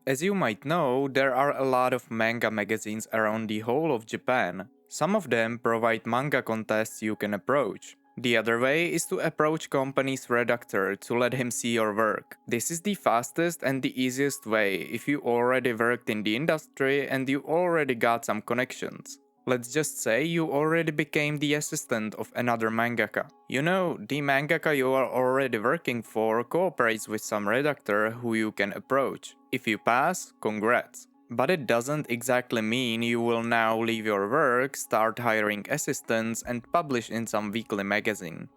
As you might know, there are a lot of manga magazines around the whole of Japan. Some of them provide manga contests you can approach. The other way is to approach company's redactor to let him see your work. This is the fastest and the easiest way if you already worked in the industry and you already got some connections. Let's just say you already became the assistant of another mangaka. You know, the mangaka you are already working for cooperates with some redactor who you can approach. If you pass, congrats. But it doesn't exactly mean you will now leave your work, start hiring assistants, and publish in some weekly magazine.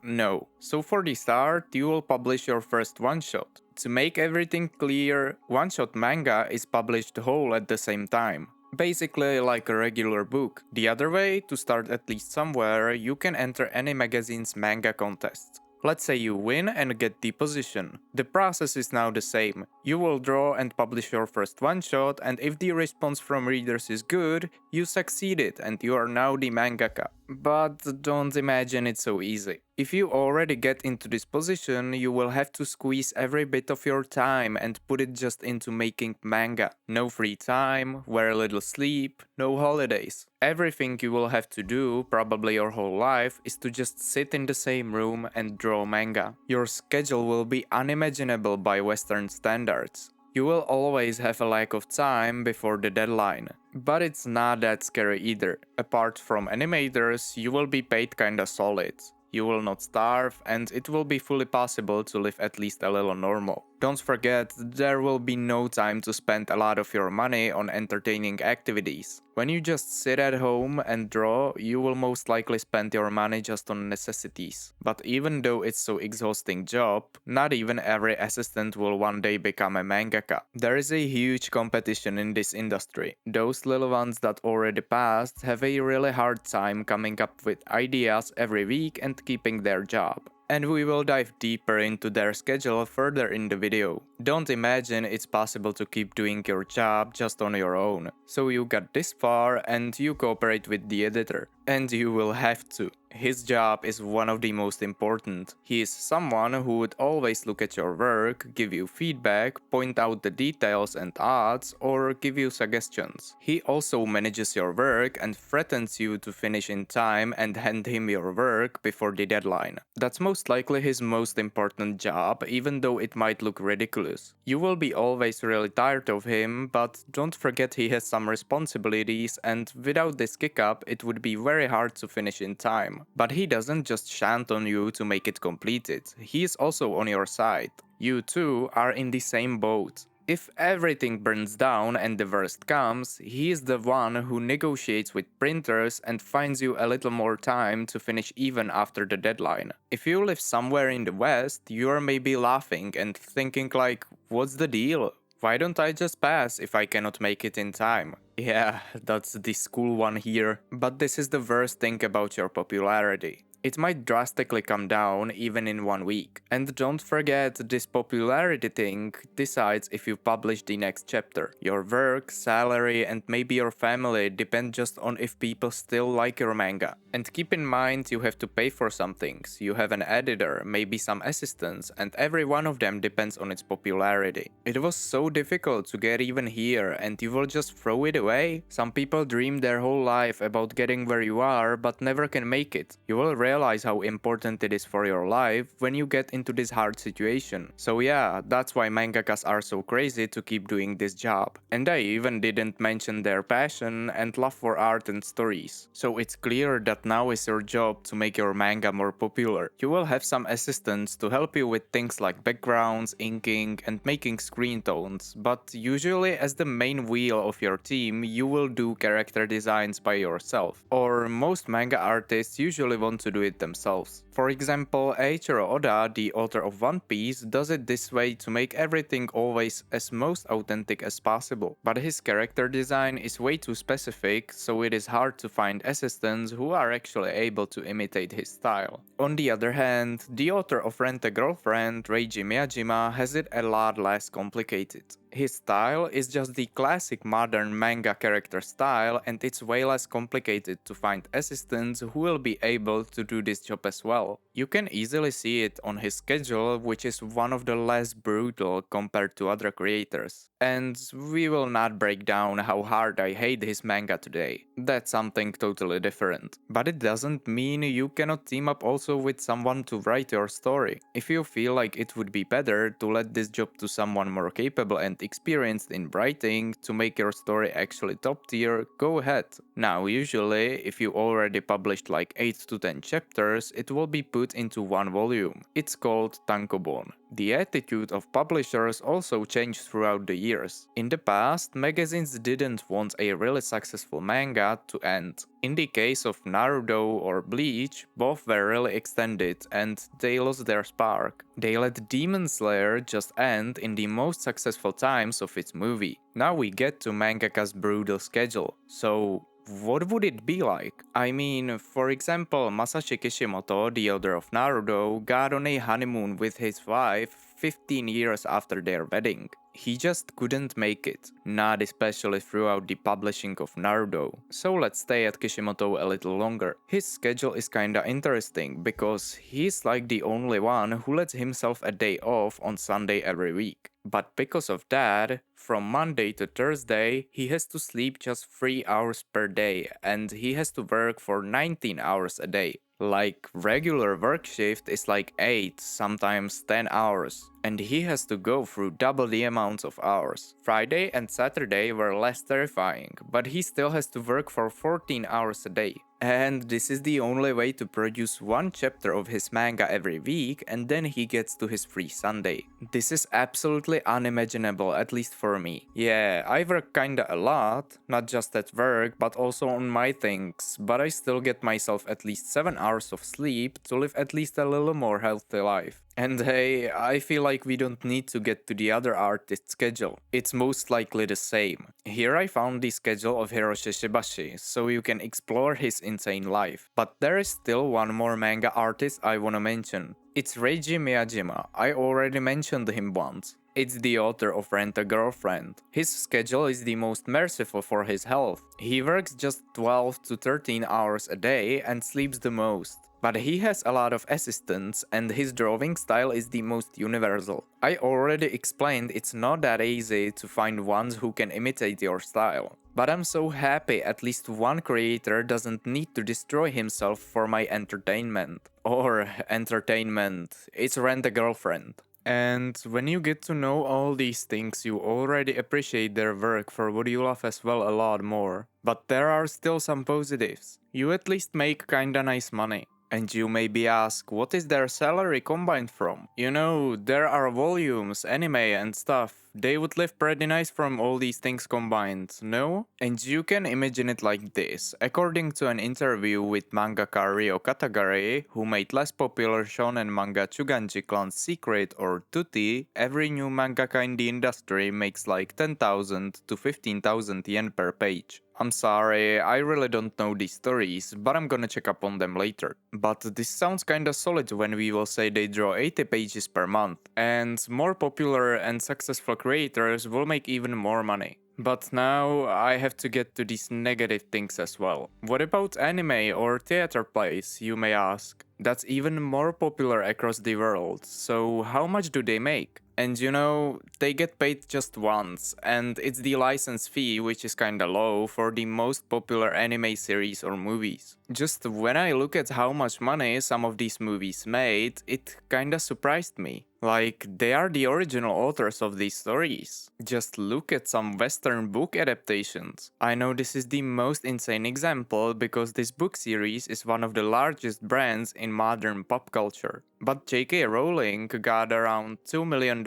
No. So for the start, you will publish your first one-shot. To make everything clear, one-shot manga is published whole at the same time. Basically like a regular book. The other way, to start at least somewhere, you can enter any magazine's manga contest. Let's say you win and get the position. The process is now the same. You will draw and publish your first one-shot, and if the response from readers is good, you succeeded and you are now the mangaka. But don't imagine it's so easy. If you already get into this position, you will have to squeeze every bit of your time and put it just into making manga. No free time, very little sleep, no holidays. Everything you will have to do, probably your whole life, is to just sit in the same room and draw manga. Your schedule will be unimaginable by Western standards. You will always have a lack of time before the deadline. But it's not that scary either. Apart from animators, you will be paid kinda solid. You will not starve, and it will be fully possible to live at least a little normal. Don't forget, there will be no time to spend a lot of your money on entertaining activities. When you just sit at home and draw, you will most likely spend your money just on necessities. But even though it's so exhausting job, not even every assistant will one day become a mangaka. There is a huge competition in this industry. Those little ones that already passed have a really hard time coming up with ideas every week and keeping their job. And we will dive deeper into their schedule further in the video. Don't imagine it's possible to keep doing your job just on your own. So you got this far and you cooperate with the editor. And you will have to. His job is one of the most important. He is someone who would always look at your work, give you feedback, point out the details and odds, or give you suggestions. He also manages your work and threatens you to finish in time and hand him your work before the deadline. That's most likely his most important job, even though it might look ridiculous. You will be always really tired of him, but don't forget he has some responsibilities, and without this kick-up it would be very hard to finish in time. But he doesn't just chant on you to make it completed, he is also on your side. You two are in the same boat. If everything burns down and the worst comes, he is the one who negotiates with printers and finds you a little more time to finish even after the deadline. If you live somewhere in the West, you are maybe laughing and thinking like, what's the deal? Why don't I just pass if I cannot make it in time? Yeah, that's the school one here. But this is the worst thing about your popularity. It might drastically come down even in 1 week. And don't forget, this popularity thing decides if you publish the next chapter. Your work, salary, and maybe your family depend just on if people still like your manga. And keep in mind, you have to pay for some things. You have an editor, maybe some assistants, and every one of them depends on its popularity. It was so difficult to get even here, and you will just throw it away? Some people dream their whole life about getting where you are, but never can make it. You will realize how important it is for your life when you get into this hard situation. So yeah, that's why mangakas are so crazy to keep doing this job. And I even didn't mention their passion and love for art and stories. So it's clear that now is your job to make your manga more popular. You will have some assistants to help you with things like backgrounds, inking, and making screen tones, but usually as the main wheel of your team, you will do character designs by yourself. Or most manga artists usually want to do it themselves. For example, Eiichiro Oda, the author of One Piece, does it this way to make everything always as most authentic as possible. But his character design is way too specific, so it is hard to find assistants who are actually able to imitate his style. On the other hand, the author of Rent a Girlfriend, Reiji Miyajima, has it a lot less complicated. His style is just the classic modern manga character style, and it's way less complicated to find assistants who will be able to do this job as well. well. You can easily see it on his schedule, which is one of the less brutal compared to other creators. And we will not break down how hard I hate his manga today. That's something totally different. But it doesn't mean you cannot team up also with someone to write your story. If you feel like it would be better to let this job to someone more capable and experienced in writing to make your story actually top tier, go ahead. Now, usually, if you already published like 8 to 10 chapters, it will be put into one volume. It's called tankobon. The attitude of publishers also changed throughout the years. In the past, magazines didn't want a really successful manga to end. In the case of Naruto or Bleach, both were really extended and they lost their spark. They let Demon Slayer just end in the most successful times of its movie. Now we get to Mangaka's brutal schedule. So, what would it be like? I mean, for example, Masashi Kishimoto, the author of Naruto, got on a honeymoon with his wife 15 years after their wedding. He just couldn't make it, not especially throughout the publishing of Naruto. So let's stay at Kishimoto a little longer. His schedule is kinda interesting because he's like the only one who lets himself a day off on Sunday every week. But because of that, from Monday to Thursday, he has to sleep just 3 hours per day and he has to work for 19 hours a day. Like, regular work shift is like 8, sometimes 10 hours, and he has to go through double the amount of hours. Friday and Saturday were less terrifying, but he still has to work for 14 hours a day. And this is the only way to produce one chapter of his manga every week, and then he gets to his free Sunday. This is absolutely unimaginable, at least for me. Yeah, I work kinda a lot, not just at work, but also on my things, but I still get myself at least 7 hours of sleep to live at least a little more healthy life. And hey, I feel like we don't need to get to the other artist's schedule. It's most likely the same. Here I found the schedule of Hiroshi Shibashi, so you can explore his insane life. But there is still one more manga artist I wanna mention. It's Reiji Miyajima. I already mentioned him once. It's the author of Rent a Girlfriend. His schedule is the most merciful for his health. He works just 12 to 13 hours a day and sleeps the most. But he has a lot of assistants and his drawing style is the most universal. I already explained it's not that easy to find ones who can imitate your style. But I'm so happy at least one creator doesn't need to destroy himself for my entertainment. Or entertainment, it's Rent a Girlfriend. And when you get to know all these things, you already appreciate their work for what you love as well a lot more. But there are still some positives. You at least make kinda nice money. And you maybe ask, what is their salary combined from? You know, there are volumes, anime and stuff. They would live pretty nice from all these things combined, no? And you can imagine it like this. According to an interview with mangaka Ryo Katagari, who made less popular shonen manga Chuganji Clan's Secret or Tutti, every new mangaka in the industry makes like 10,000 to 15,000 yen per page. I'm sorry, I really don't know these stories, but I'm gonna check up on them later. But this sounds kinda solid when we will say they draw 80 pages per month, and more popular and successful creators will make even more money. But now I have to get to these negative things as well. What about anime or theater plays, you may ask? That's even more popular across the world, so how much do they make? And you know, they get paid just once, and it's the license fee which is kinda low for the most popular anime series or movies. Just when I look at how much money some of these movies made, it kinda surprised me. Like, they are the original authors of these stories. Just look at some Western book adaptations. I know this is the most insane example because this book series is one of the largest brands in modern pop culture. But J.K. Rowling got around $2 million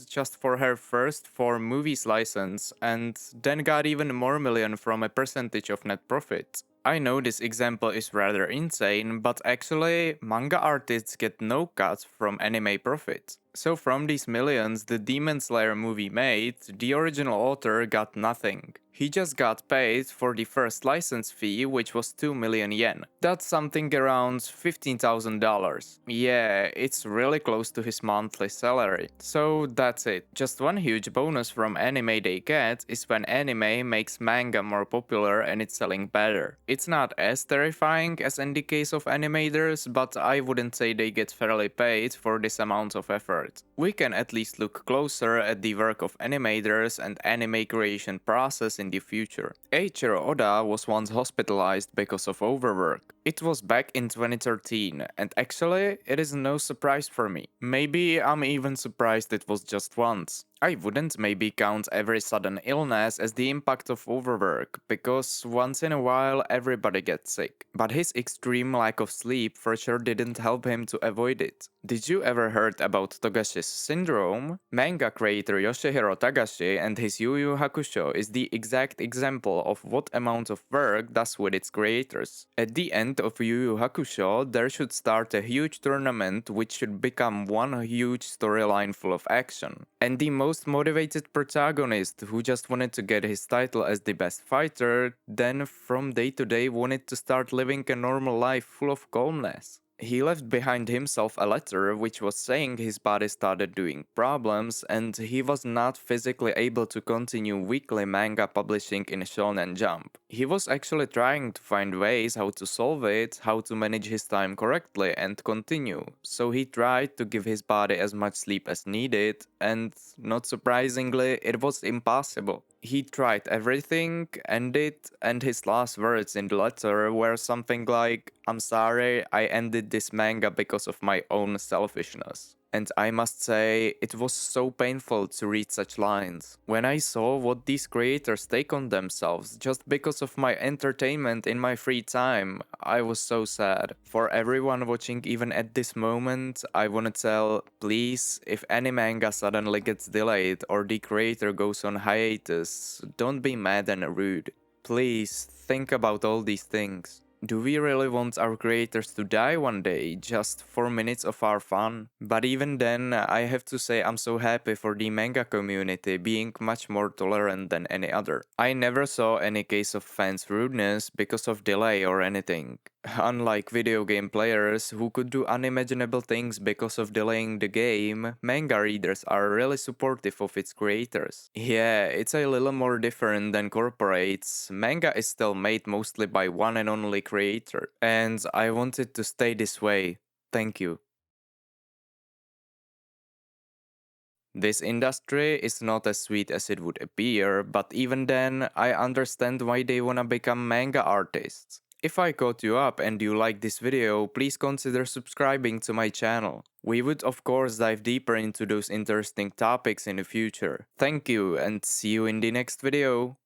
just for her first 4 movies license and then got even more million from a percentage of net profit. I know this example is rather insane, but actually, manga artists get no cuts from anime profits. So from these millions the Demon Slayer movie made, the original author got nothing. He just got paid for the first license fee, which was 2 million yen. That's something around $15,000. Yeah, it's really close to his monthly salary. So that's it. Just one huge bonus from anime they get is when anime makes manga more popular and it's selling better. It's not as terrifying as in the case of animators, but I wouldn't say they get fairly paid for this amount of effort. We can at least look closer at the work of animators and anime creation process in the future. Eiichiro Oda was once hospitalized because of overwork. It was back in 2013, and actually, it is no surprise for me. Maybe I'm even surprised it was just once. I wouldn't maybe count every sudden illness as the impact of overwork, because once in a while everybody gets sick. But his extreme lack of sleep for sure didn't help him to avoid it. Did you ever heard about Togashi's syndrome? Manga creator Yoshihiro Tagashi and his Yu Yu Hakusho is the exact example of what amount of work does with its creators. At the end of Yu Yu Hakusho, there should start a huge tournament which should become one huge storyline full of action. And the most motivated protagonist who just wanted to get his title as the best fighter, then from day to day wanted to start living a normal life full of calmness. He left behind himself a letter which was saying his body started doing problems and he was not physically able to continue weekly manga publishing in Shonen Jump. He was actually trying to find ways how to solve it, how to manage his time correctly and continue, so he tried to give his body as much sleep as needed, and not surprisingly, it was impossible. He tried everything, and his last words in the letter were something like, "I'm sorry, I ended this manga because of my own selfishness." And I must say, it was so painful to read such lines. When I saw what these creators take on themselves just because of my entertainment in my free time, I was so sad. For everyone watching even at this moment, I wanna tell, please, if any manga suddenly gets delayed or the creator goes on hiatus, don't be mad and rude. Please, think about all these things. Do we really want our creators to die one day, just for minutes of our fun? But even then, I have to say I'm so happy for the manga community being much more tolerant than any other. I never saw any case of fans' rudeness because of delay or anything. Unlike video game players who could do unimaginable things because of delaying the game, manga readers are really supportive of its creators. Yeah, it's a little more different than corporates. Manga is still made mostly by one and only creator, and I want it to stay this way. Thank you. This industry is not as sweet as it would appear, but even then, I understand why they wanna become manga artists. If I caught you up and you like this video, please consider subscribing to my channel. We would of course dive deeper into those interesting topics in the future. Thank you and see you in the next video.